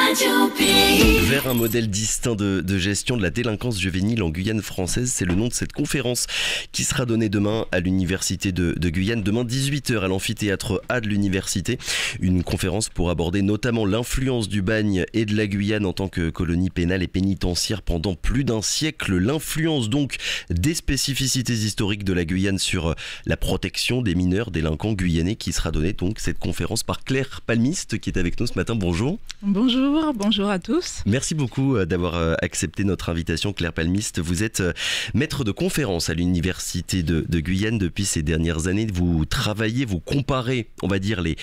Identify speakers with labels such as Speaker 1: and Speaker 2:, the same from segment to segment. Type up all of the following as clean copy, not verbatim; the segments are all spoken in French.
Speaker 1: Vers un modèle distinct de gestion de la délinquance juvénile en Guyane française, c'est le nom de cette conférence qui sera donnée demain à l'université de Guyane, demain 18h à l'amphithéâtre A de l'université. Une conférence pour aborder notamment l'influence du bagne et de la Guyane en tant que colonie pénale et pénitentiaire pendant plus d'un siècle. L'influence donc des spécificités historiques de la Guyane sur la protection des mineurs délinquants guyanais, qui sera donnée donc cette conférence par Claire Palmiste qui est avec nous ce matin. Bonjour.
Speaker 2: Bonjour à tous.
Speaker 1: Merci beaucoup d'avoir accepté notre invitation, Claire Palmiste. Vous êtes maître de conférence à l'université de Guyane depuis ces dernières années. Vous travaillez, vous comparez, on va dire, les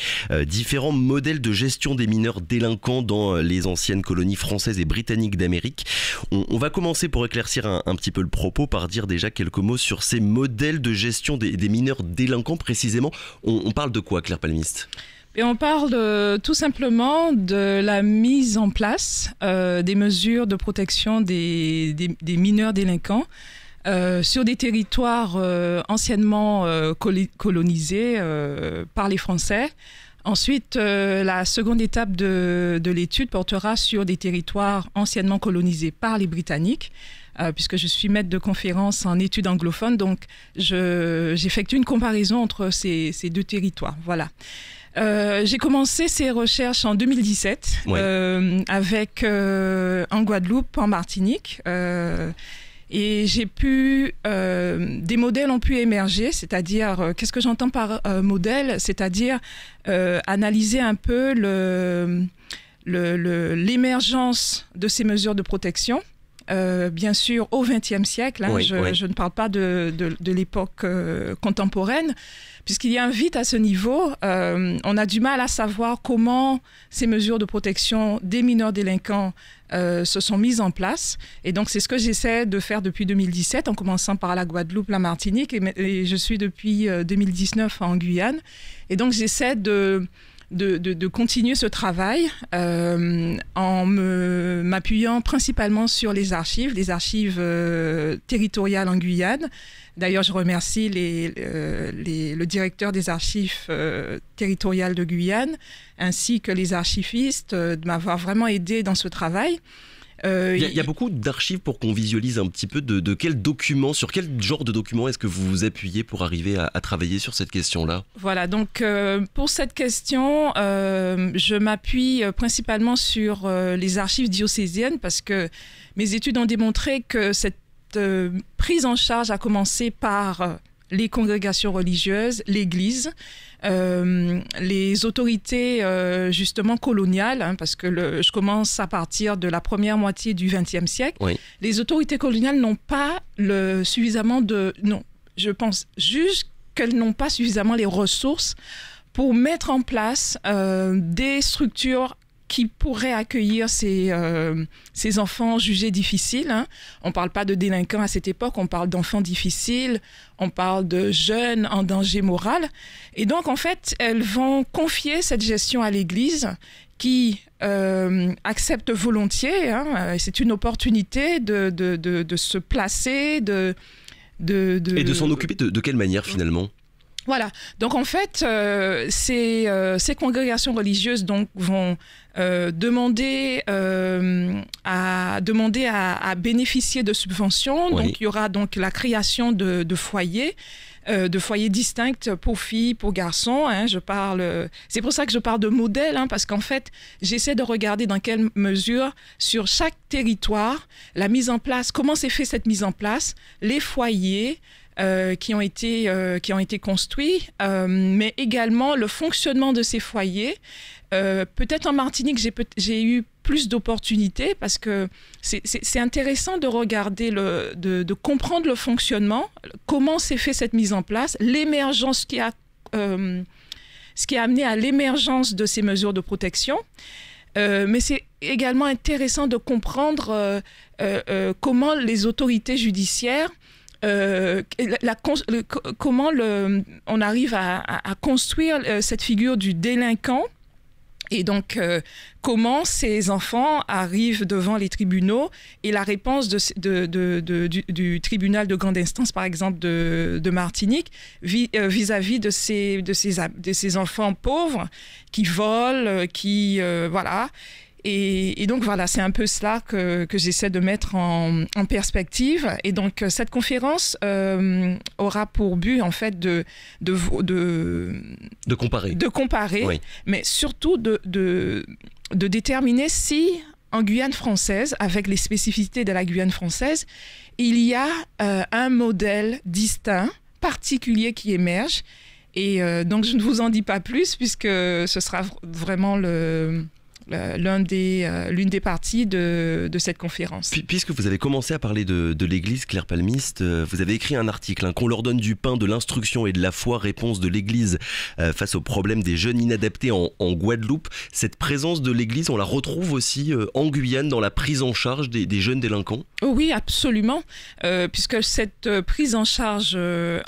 Speaker 1: différents modèles de gestion des mineurs délinquants dans les anciennes colonies françaises et britanniques d'Amérique. On va commencer, pour éclaircir un petit peu le propos, par dire déjà quelques mots sur ces modèles de gestion des mineurs délinquants précisément. On parle de quoi, Claire Palmiste ?
Speaker 2: Et on parle tout simplement de la mise en place des mesures de protection des mineurs délinquants sur des territoires anciennement colonisés par les Français. Ensuite, la seconde étape de l'étude portera sur des territoires anciennement colonisés par les Britanniques. Puisque je suis maître de conférence en études anglophones, donc j'effectue une comparaison entre ces deux territoires. Voilà. J'ai commencé ces recherches en 2017 avec en Guadeloupe, en Martinique. Et j'ai des modèles ont pu émerger, c'est-à-dire, qu'est-ce que j'entends par modèle ? C'est-à-dire analyser un peu l'émergence de ces mesures de protection. Bien sûr, au XXe siècle, je ne parle pas de l'époque contemporaine, puisqu'il y a vite à ce niveau, on a du mal à savoir comment ces mesures de protection des mineurs délinquants se sont mises en place. Et donc, c'est ce que j'essaie de faire depuis 2017, en commençant par la Guadeloupe, la Martinique, et je suis depuis 2019 en Guyane. Et donc, j'essaie de continuer ce travail en m'appuyant principalement sur les archives territoriales en Guyane. D'ailleurs, je remercie le directeur des archives territoriales de Guyane ainsi que les archivistes de m'avoir vraiment aidé dans ce travail. Il
Speaker 1: y a beaucoup d'archives pour qu'on visualise un petit peu de quels documents, sur quel genre de documents est-ce que vous vous appuyez pour arriver à travailler sur cette question-là ?
Speaker 2: Voilà, donc pour cette question, je m'appuie principalement sur les archives diocésaines parce que mes études ont démontré que cette prise en charge a commencé par les congrégations religieuses, l'Église, les autorités justement coloniales, parce que je commence à partir de la première moitié du XXe siècle. Oui. Les autorités coloniales n'ont pas suffisamment je pense juste qu'elles n'ont pas suffisamment les ressources pour mettre en place des structures qui pourraient accueillir ces enfants jugés difficiles. On ne parle pas de délinquants à cette époque, on parle d'enfants difficiles, on parle de jeunes en danger moral. Et donc, en fait, elles vont confier cette gestion à l'Église qui accepte volontiers. C'est une opportunité de se placer, et
Speaker 1: de s'en occuper de quelle manière finalement ?
Speaker 2: Voilà. Donc en fait, ces congrégations religieuses donc vont demander à bénéficier de subventions. Oui. Donc il y aura donc la création de foyers. De foyers distincts pour filles, pour garçons. C'est pour ça que je parle de modèle, parce qu'en fait, j'essaie de regarder dans quelle mesure, sur chaque territoire, la mise en place, comment s'est fait cette mise en place, les foyers qui ont été construits, mais également le fonctionnement de ces foyers. Peut-être en Martinique, j'ai eu plus d'opportunités parce que c'est intéressant de regarder, de comprendre le fonctionnement, comment s'est fait cette mise en place, l'émergence, ce qui a amené à l'émergence de ces mesures de protection. Mais c'est également intéressant de comprendre comment les autorités judiciaires comment on arrive à construire cette figure du délinquant et donc comment ces enfants arrivent devant les tribunaux et la réponse du tribunal de grande instance, par exemple de Martinique, vis-à-vis de ces enfants pauvres qui volent, voilà. Et donc voilà, c'est un peu cela que j'essaie de mettre en perspective. Et donc cette conférence aura pour but en fait de comparer, oui. Mais surtout de déterminer si en Guyane française, avec les spécificités de la Guyane française, il y a un modèle distinct, particulier qui émerge. Et donc je ne vous en dis pas plus puisque ce sera vraiment l'une des parties de cette conférence.
Speaker 1: Puisque vous avez commencé à parler de l'Église Claire Palmiste, vous avez écrit un article, qu'on leur donne du pain, de l'instruction et de la foi, réponse de l'Église face au problème des jeunes inadaptés en Guadeloupe. Cette présence de l'Église, on la retrouve aussi en Guyane dans la prise en charge des jeunes délinquants?
Speaker 2: Oui, absolument, puisque cette prise en charge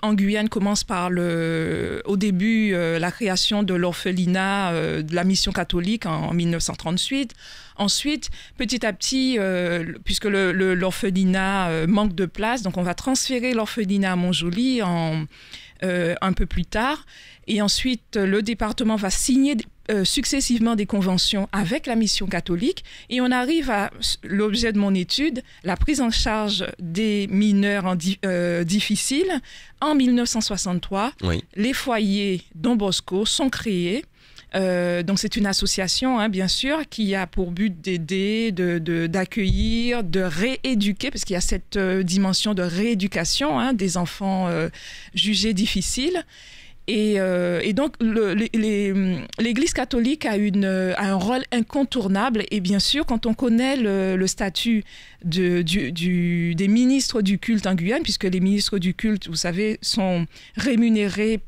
Speaker 2: en Guyane commence par au début la création de l'orphelinat de la mission catholique en 1938. Ensuite, petit à petit, puisque l'orphelinat manque de place, donc on va transférer l'orphelinat à Montjoly un peu plus tard. Et ensuite, le département va signer successivement des conventions avec la mission catholique. Et on arrive à l'objet de mon étude, la prise en charge des mineurs difficiles. En 1963, oui. Les foyers Don Bosco sont créés. Donc c'est une association, bien sûr, qui a pour but d'aider, d'accueillir, de rééduquer, parce qu'il y a cette dimension de rééducation des enfants jugés difficiles. Et donc l'Église catholique a un rôle incontournable. Et bien sûr, quand on connaît le statut des ministres du culte en Guyane, puisque les ministres du culte, vous savez, sont rémunérés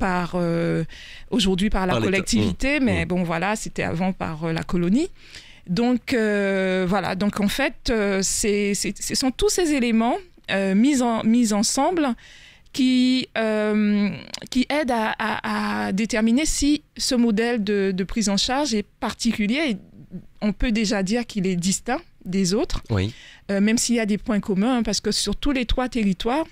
Speaker 2: aujourd'hui par la collectivité, mais bon voilà, c'était avant par la colonie. Donc voilà, donc en fait, ce sont tous ces éléments mis ensemble qui aide à déterminer si ce modèle de prise en charge est particulier. On peut déjà dire qu'il est distinct des autres, oui. Même s'il y a des points communs, parce que sur tous les 3 territoires,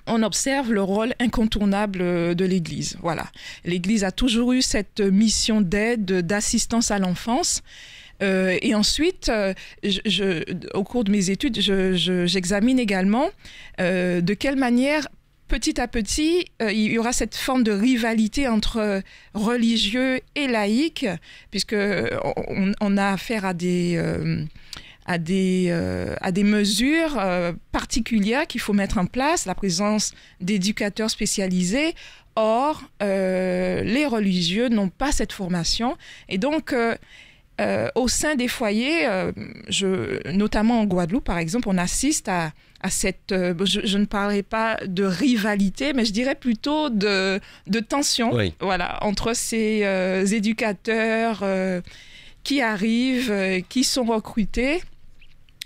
Speaker 2: on observe le rôle incontournable de l'Église. Voilà. L'Église a toujours eu cette mission d'aide, d'assistance à l'enfance. Et ensuite, au cours de mes études, j'examine également de quelle manière, petit à petit, il y aura cette forme de rivalité entre religieux et laïcs, puisqu'on a affaire à des mesures particulières qu'il faut mettre en place, la présence d'éducateurs spécialisés. Or, les religieux n'ont pas cette formation. Et donc, au sein des foyers, notamment en Guadeloupe, par exemple, on assiste à cette... je ne parlerai pas de rivalité, mais je dirais plutôt de tension, oui. Voilà, entre ces éducateurs qui arrivent, qui sont recrutés,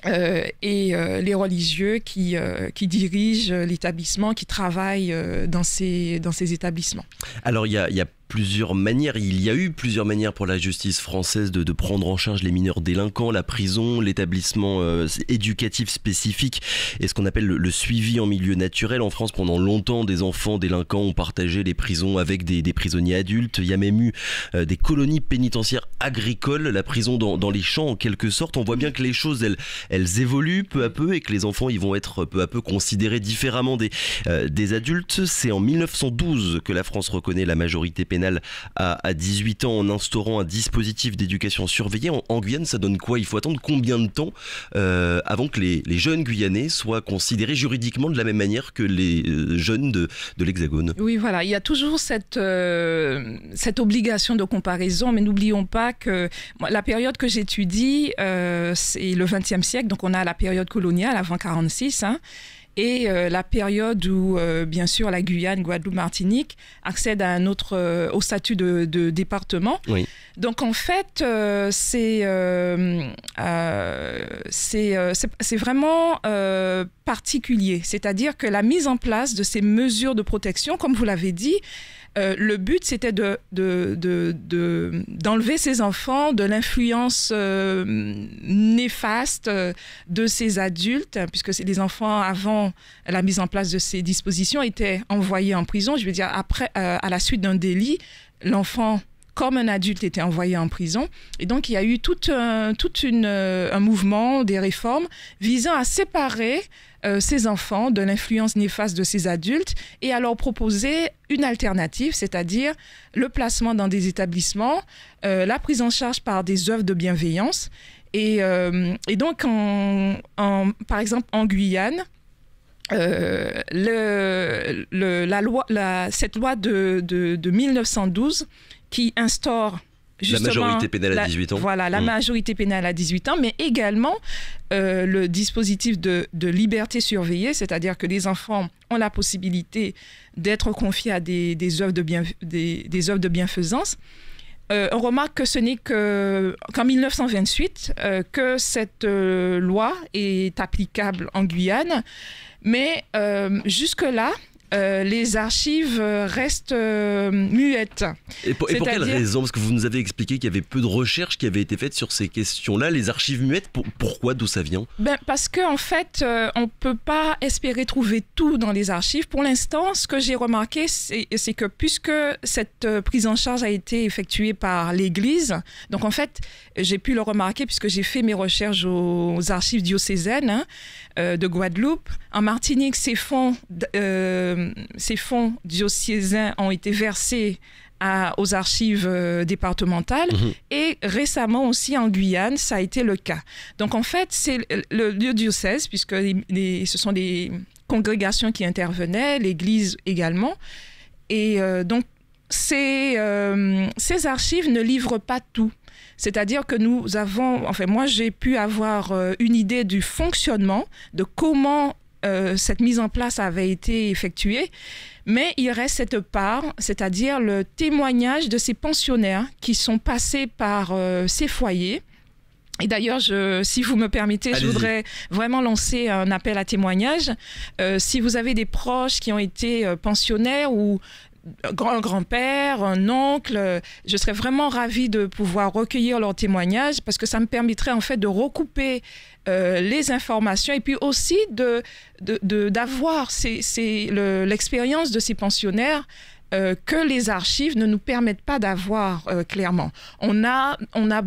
Speaker 2: et les religieux qui dirigent l'établissement, qui travaillent dans ces établissements.
Speaker 1: Alors, il y a plusieurs manières, il y a eu plusieurs manières pour la justice française de prendre en charge les mineurs délinquants, la prison, l'établissement éducatif spécifique et ce qu'on appelle le suivi en milieu naturel. En France, pendant longtemps, des enfants délinquants ont partagé les prisons avec des prisonniers adultes. Il y a même eu des colonies pénitentiaires agricoles, la prison dans les champs en quelque sorte. On voit bien que les choses, elles évoluent peu à peu et que les enfants, ils vont être peu à peu considérés différemment des adultes. C'est en 1912 que la France reconnaît la majorité pénale à 18 ans en instaurant un dispositif d'éducation surveillée. En Guyane, ça donne quoi? Il faut attendre combien de temps avant que les jeunes Guyanais soient considérés juridiquement de la même manière que les jeunes de l'Hexagone? Oui,
Speaker 2: voilà, il y a toujours cette obligation de comparaison, mais n'oublions pas que la période que j'étudie, c'est le XXe siècle, donc on a la période coloniale avant 1946, et la période où, bien sûr, la Guyane, Guadeloupe, Martinique accèdent au statut de département. Oui. Donc, en fait, c'est vraiment particulier. C'est-à-dire que la mise en place de ces mesures de protection, comme vous l'avez dit, le but, c'était d'enlever ces enfants de l'influence néfaste de ces adultes, puisque les enfants, avant la mise en place de ces dispositions, étaient envoyés en prison. Je veux dire, après, à la suite d'un délit, l'enfant comme un adulte était envoyé en prison. Et donc, il y a eu tout un mouvement, des réformes visant à séparer ces enfants de l'influence néfaste de ces adultes et à leur proposer une alternative, c'est-à-dire le placement dans des établissements, la prise en charge par des œuvres de bienveillance. Et donc, par exemple, en Guyane, cette loi de 1912 qui instaure justement
Speaker 1: la majorité pénale à 18 ans.
Speaker 2: Voilà, la majorité pénale à 18 ans, mais également le dispositif de liberté surveillée, c'est-à-dire que les enfants ont la possibilité d'être confiés à des œuvres de bienfaisance. On remarque que ce n'est qu'en 1928 que cette loi est applicable en Guyane, mais jusque-là, les archives restent muettes.
Speaker 1: Et pour quelle raison? Parce que vous nous avez expliqué qu'il y avait peu de recherches qui avaient été faites sur ces questions-là. Les archives muettes, pourquoi? D'où ça vient? Parce
Speaker 2: qu'en fait, on ne peut pas espérer trouver tout dans les archives. Pour l'instant, ce que j'ai remarqué, c'est que puisque cette prise en charge a été effectuée par l'Église, donc en fait, j'ai pu le remarquer puisque j'ai fait mes recherches aux archives diocésaines de Guadeloupe. En Martinique, ces fonds diocésains ont été versés aux archives départementales et récemment aussi en Guyane, ça a été le cas. Donc en fait, c'est le diocèse, puisque ce sont des congrégations qui intervenaient, l'Église également. Et donc ces archives ne livrent pas tout. C'est-à-dire que moi j'ai pu avoir une idée du fonctionnement, de comment cette mise en place avait été effectuée, mais il reste cette part, c'est-à-dire le témoignage de ces pensionnaires qui sont passés par ces foyers. Et d'ailleurs, si vous me permettez,
Speaker 1: allez-y.
Speaker 2: Je voudrais vraiment lancer un appel à témoignage. Si vous avez des proches qui ont été pensionnaires ou un grand-père, un oncle, je serais vraiment ravie de pouvoir recueillir leurs témoignages parce que ça me permettrait en fait de recouper les informations et puis aussi d'avoir l'expérience de ces pensionnaires que les archives ne nous permettent pas d'avoir clairement. On entend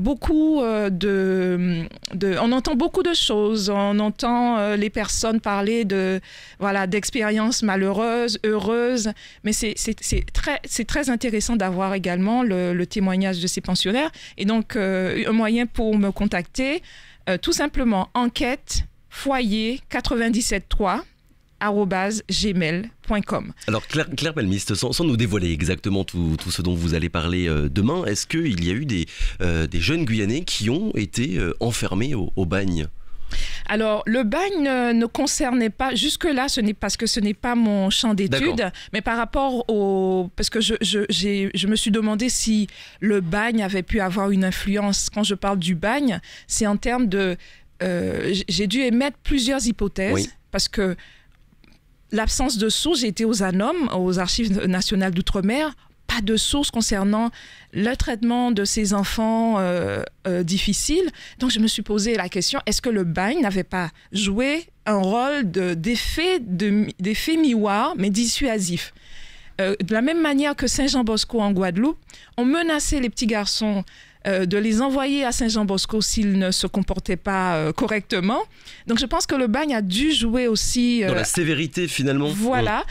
Speaker 2: beaucoup de choses. On entend les personnes parler d'expériences malheureuses, heureuses, mais c'est très intéressant d'avoir également le témoignage de ces pensionnaires. Et donc, un moyen pour me contacter, tout simplement enquête foyer 97.3 @gmail.com.
Speaker 1: Alors Claire Palmiste, sans nous dévoiler exactement tout ce dont vous allez parler demain, est-ce qu'il y a eu des jeunes Guyanais qui ont été enfermés au bagne?
Speaker 2: Alors, le bagne ne concernait pas, jusque-là, parce que ce n'est pas mon champ d'études, mais par rapport parce que je me suis demandé si le bagne avait pu avoir une influence. Quand je parle du bagne, c'est en termes de... j'ai dû émettre plusieurs hypothèses, parce que l'absence de sources, j'ai été aux ANOM, aux Archives nationales d'outre-mer, pas de sources concernant le traitement de ces enfants difficiles. Donc, je me suis posé la question, est-ce que le bagne n'avait pas joué un rôle d'effet miroir, mais dissuasif? De la même manière que Saint-Jean-Bosco en Guadeloupe, on menaçait les petits garçons de les envoyer à Saint-Jean-Bosco s'ils ne se comportaient pas correctement. Donc, je pense que le bagne a dû jouer aussi...
Speaker 1: dans la sévérité, finalement.
Speaker 2: Voilà.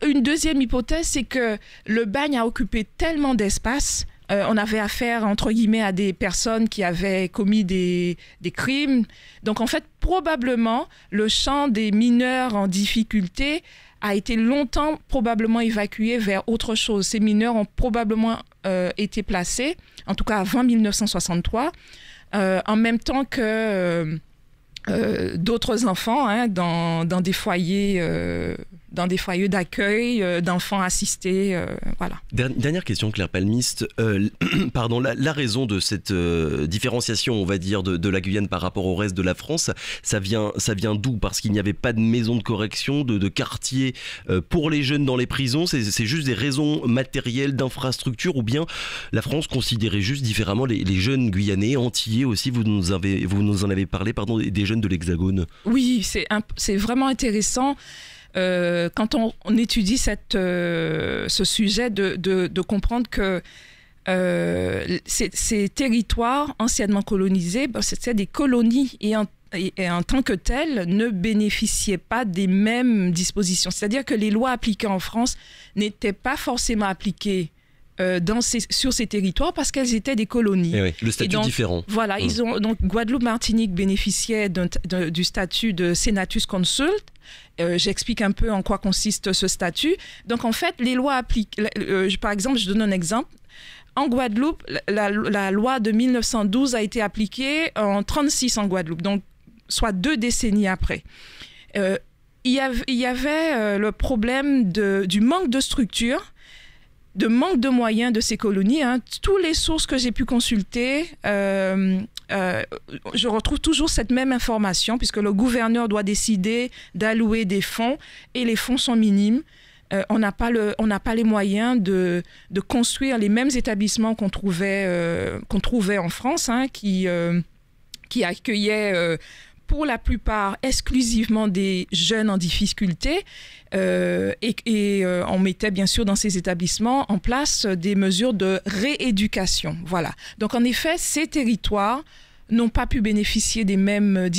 Speaker 2: Une deuxième hypothèse, c'est que le bagne a occupé tellement d'espace. On avait affaire, entre guillemets, à des personnes qui avaient commis des crimes. Donc, en fait, probablement, le champ des mineurs en difficulté a été longtemps probablement évacué vers autre chose. Ces mineurs ont probablement été placés, en tout cas avant 1963, en même temps que d'autres enfants dans des foyers d'accueil d'enfants assistés. Voilà.
Speaker 1: Dernière question, Claire Palmiste. Pardon, la raison de cette différenciation, on va dire, de la Guyane par rapport au reste de la France, ça vient d'où? Parce qu'il n'y avait pas de maison de correction, de quartier pour les jeunes dans les prisons. C'est juste des raisons matérielles, d'infrastructures, ou bien la France considérait juste différemment les jeunes Guyanais, antillais aussi, vous nous en avez parlé, pardon, des jeunes de l'Hexagone.
Speaker 2: Oui, c'est vraiment intéressant. Quand on étudie ce sujet, de comprendre que ces territoires anciennement colonisés, c'était des colonies et en tant que telles, ne bénéficiaient pas des mêmes dispositions. C'est-à-dire que les lois appliquées en France n'étaient pas forcément appliquées sur ces territoires parce qu'elles étaient des colonies.
Speaker 1: Et oui, le statut différent.
Speaker 2: Voilà, donc Guadeloupe, Martinique bénéficiaient du statut de Senatus Consult. J'explique un peu en quoi consiste ce statut. Donc en fait, les lois appliquées, par exemple, je donne un exemple. En Guadeloupe, la loi de 1912 a été appliquée en 1936 en Guadeloupe, donc soit 2 décennies après. Il y avait le problème du manque de structure, de manque de moyens de ces colonies. Toutes les sources que j'ai pu consulter, je retrouve toujours cette même information, puisque le gouverneur doit décider d'allouer des fonds, et les fonds sont minimes. On n'a pas les moyens de construire les mêmes établissements qu'on trouvait en France, qui accueillaient pour la plupart exclusivement des jeunes en difficulté, et on mettait bien sûr dans ces établissements en place des mesures de rééducation. Voilà. Donc en effet, ces territoires n'ont pas pu bénéficier des mêmes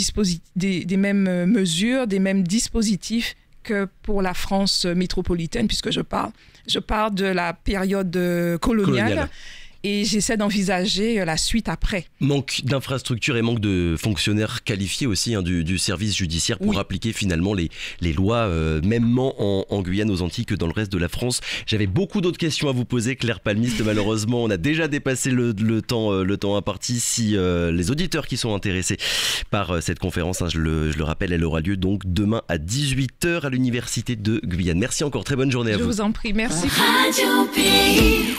Speaker 2: mesures, des mêmes dispositifs que pour la France métropolitaine, puisque je parle de la période coloniale. Et j'essaie d'envisager la suite après.
Speaker 1: Manque d'infrastructures et manque de fonctionnaires qualifiés aussi du service judiciaire pour appliquer finalement les lois, mêmement en Guyane, aux Antilles, que dans le reste de la France. J'avais beaucoup d'autres questions à vous poser, Claire Palmiste. Malheureusement, on a déjà dépassé le temps imparti. Si les auditeurs qui sont intéressés par cette conférence, je le rappelle, elle aura lieu donc demain à 18h à l'Université de Guyane. Merci encore, très bonne journée à vous.
Speaker 2: Je vous en prie, merci. Radio Pays.